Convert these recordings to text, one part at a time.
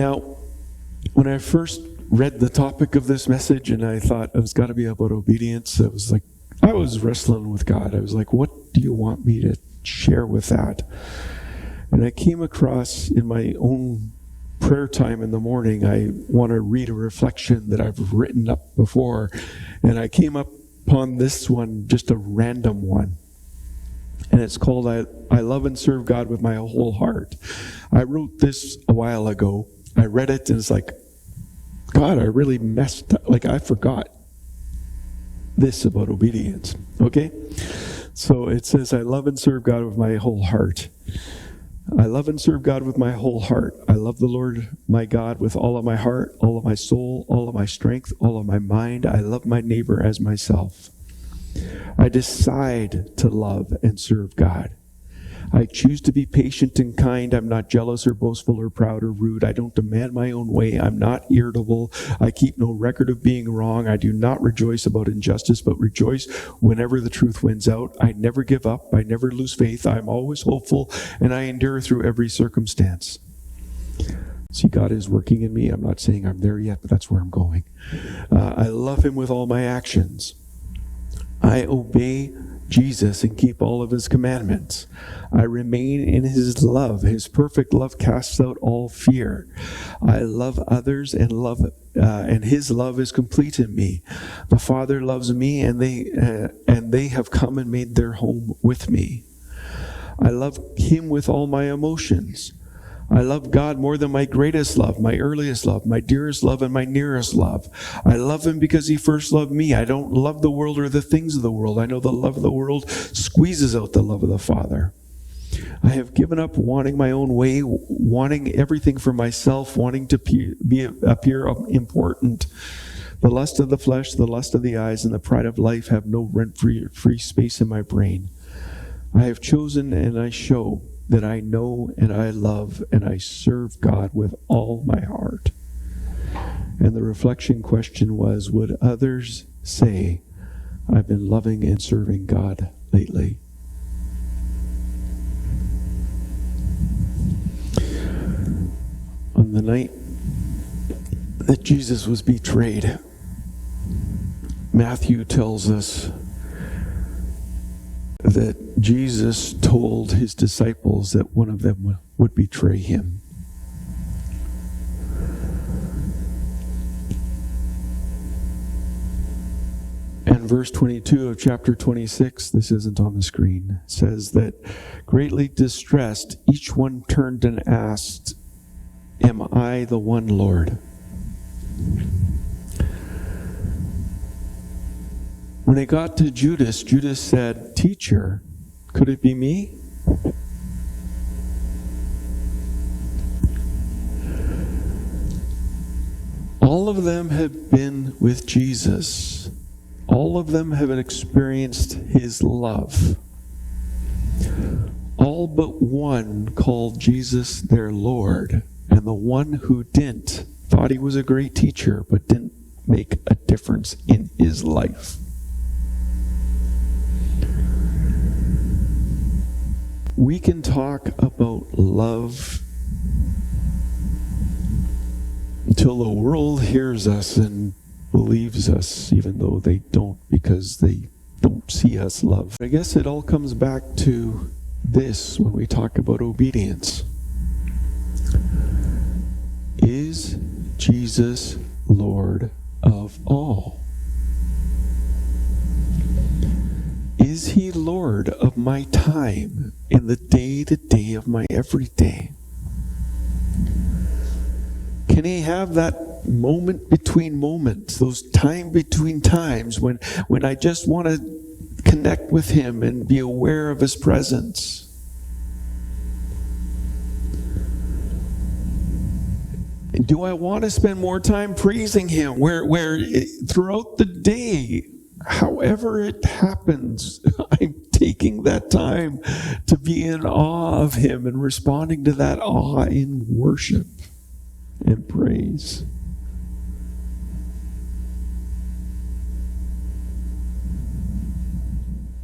Now, when I first read the topic of this message and I thought it was got to be about obedience, I was wrestling with God. I was like, what do you want me to share with that? And I came across in my own prayer time in the morning, I want to read a reflection that I've written up before. And I came upon this one, just a random one. And it's called, I love and serve God with my whole heart. I wrote this a while ago. I read it and it's like, God, I really messed up. I forgot this about obedience. Okay? So it says, I love and serve God with my whole heart. I love and serve God with my whole heart. I love the Lord my God with all of my heart, all of my soul, all of my strength, all of my mind. I love my neighbor as myself. I decide to love and serve God. I choose to be patient and kind. I'm not jealous or boastful or proud or rude. I don't demand my own way. I'm not irritable. I keep no record of being wrong. I do not rejoice about injustice, but rejoice whenever the truth wins out. I never give up. I never lose faith. I'm always hopeful, and I endure through every circumstance. See, God is working in me. I'm not saying I'm there yet, but that's where I'm going. I love him with all my actions. I obey Jesus and keep all of his commandments. I remain in his love. His perfect love casts out all fear. I love others and his love is complete in me. The Father loves me and they have come and made their home with me. I love him with all my emotions. I love God more than my greatest love, my earliest love, my dearest love, and my nearest love. I love him because he first loved me. I don't love the world or the things of the world. I know the love of the world squeezes out the love of the Father. I have given up wanting my own way, wanting everything for myself, wanting to appear important. The lust of the flesh, the lust of the eyes, and the pride of life have no rent-free space in my brain. I have chosen and I show that I know and I love and I serve God with all my heart. And the reflection question was, would others say, I've been loving and serving God lately? On the night that Jesus was betrayed, Matthew tells us that Jesus told his disciples that one of them would betray him. And verse 22 of chapter 26, this isn't on the screen, says that greatly distressed, each one turned and asked, am I the one, Lord? When it got to Judas, Judas said, Teacher, could it be me? All of them have been with Jesus. All of them have experienced his love. All but one called Jesus their Lord. And the one who didn't thought he was a great teacher, but didn't make a difference in his life. We can talk about love until the world hears us and believes us, even though they don't, because they don't see us love. I guess it all comes back to this when we talk about obedience. Is Jesus Lord of all? Is he Lord of my time in the day-to-day of my everyday? Can he have that moment between moments, those time between times when I just want to connect with him and be aware of his presence? Do I want to spend more time praising him where throughout the day, however it happens, I'm taking that time to be in awe of him and responding to that awe in worship and praise?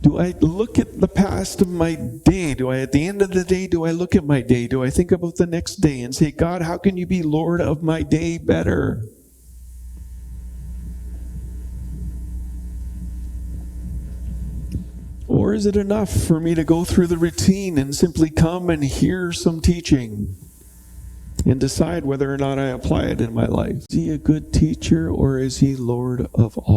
Do I look at the past of my day? At the end of the day, do I look at my day? Do I think about the next day and say, God, how can you be Lord of my day better? Or is it enough for me to go through the routine and simply come and hear some teaching and decide whether or not I apply it in my life? Is he a good teacher, or is he Lord of all?